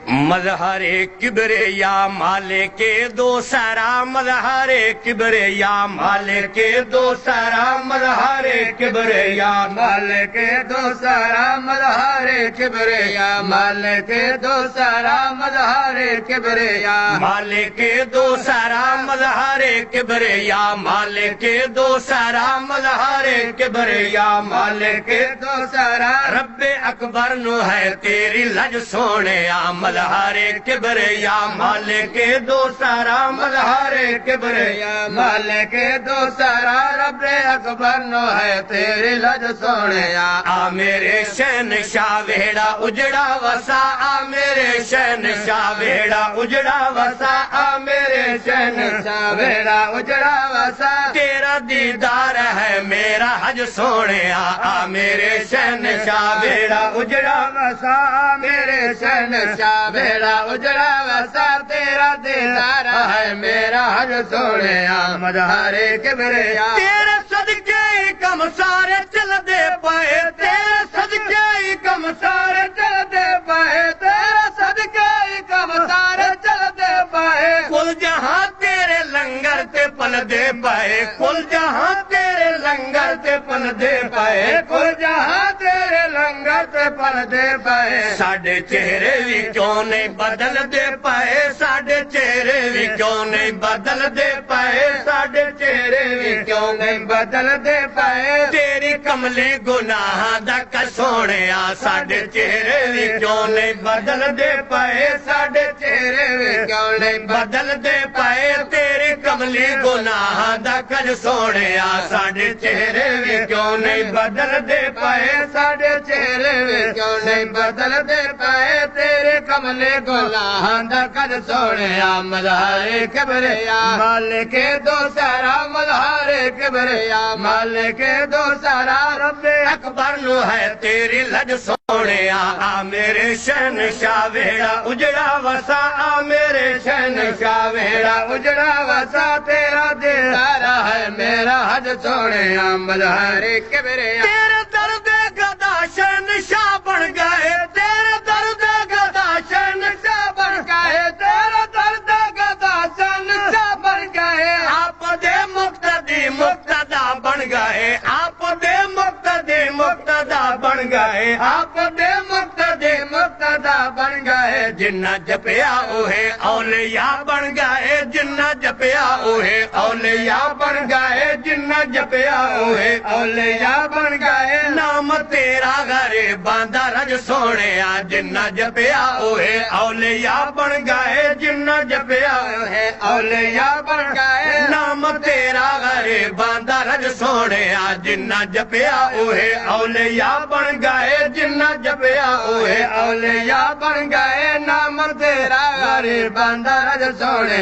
مظہر کبریا مالک دو سرا مظہر کبریا مالک دو سرا مظہر کبریا مالک دو سارا مظہر کبریا مالک دو سارا مظہر کبریا مالک دو سرا مظہر کبریا مالک دو سرا مظہر کبریا مالک دو سارا رب اکبر نو ہے تیری لج سونے مظہر کبریا مالک دو سرا مظہر کبریا مالک دو سارا رب اکبر نو ہے تیری لج سونے آ میرے شہنشاہ ویڑا اجڑا وسا آ میرے شہنشاہ ویڑا اجڑا وسا آ میرے شہنشاہ ویڑا اجڑا وسا تیرا دیدار ہے میرا حج سونے آ میرے شہنشاہ ویڑا اجڑا وسا میرے شہنشاہ ویڑا اجڑا وسا تیرا دیدار ہے میرا حج سونے مظہر کبریا تیرے صدقے ہی کم سارے چل دے پائے تیرے صدقے ہی کم سارے چل دے پائے تیرے صدقے ہی کم سارے چل دے پائے کل جہاں تیرے لنگر تے پل دے پائے کل جہاں تیرے لنگر تے پل دے پائے کل جہاں تیرے لنگر تے پل دے پائے ساڈے چہرے بھی کیوں نہیں بدل دے پائے ساڈے چہرے بھی کیوں نہیں بدل دے پائے ساڈے چہرے بھی کیوں نہیں بدل دے پائے تیری کملی گناہ دا کسونے ساڈے چہرے بھی کیوں نہیں بدل دے پائے ساڈے چہرے بھی کیوں نہیں بدل دے پائے تیری کملی گناہ دا کج سونے ساڈے چہرے بھی کیوں نہیں بدل دے پائے ساڈے چہرے بھی کیوں نہیں بدل دے پائے تیرے کملے گناہ دا کج سونے مظہر کبریا مالک دو سارا مظہر کبریا مالک دو سارا رب اکبر نو ہے تیری لج سونے آ میرے شہنشاہ ویڑا اجڑا وسا آ میرے شہنشاہ ویڑا اجڑا وسا تیرا دیدار ہے میرا حج سونے مظہر کبریا تیرے درد گدا شہنشاہ بن گئے تیرے درد گدا شہنشاہ بن گئے تیرا درد گدا شہنشاہ بن گئے آپ دے مقتدی مقتدا بن گئے آپ دے مقتدی مقتدا بن گئے آپ دے مقتدی مقتدا بن گئے جنہ جپیا اوہے اولیاء بن گئے جنہ جپیا اوہے اولیاء بن گئے جنہ جپیا اوہے اولیاء بن گئے نام تیرا غریباں دا رج سونے جنہ جپیا اوہے اولیاء بن گئے جنہ جپیا اوہے اولیاء بن گئے نام تیرا غریباں دا رج سونے جنہ جپیا اوہے اولیاء بن گئے جنہ جپیا اوہے اولیاء بن گئے نام تیرا غریباں دا رج سونے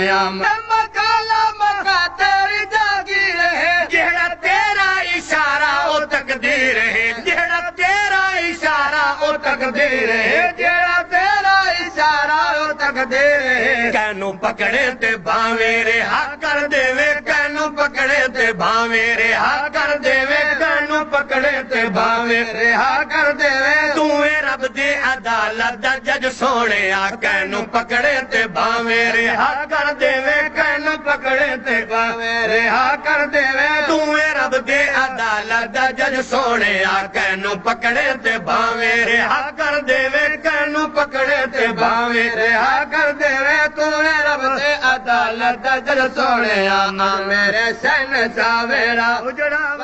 مکالا مکا تیری جاگی رہے جہڑا تیرا اشارہ او تقدیر ہے جہڑا تیرا اشارہ او تقدیر ہے جہڑا تیرا اشارہ او تقدیر ہے کینو پکڑے تے باں میرے ہاں کر دے وے کینو پکڑے تے باں میرے ہاں کر دے وے کینو پکڑے تے باں میرے رہا کر دے تو رب دی عدالت دا جج سونے کینو پکڑے تے باں میرے ہاں کر دے وے کینو پکڑے تے باں رہا کر دے تو رب دے عدالت دا جج سونے کینو پکڑے تے باں میرے ہاں کر دے وے کینو پکڑے تے باں رہا کر دے تو رب دے عدالت دا جج سونے میرے شہنشاہ ویڑا اجڑا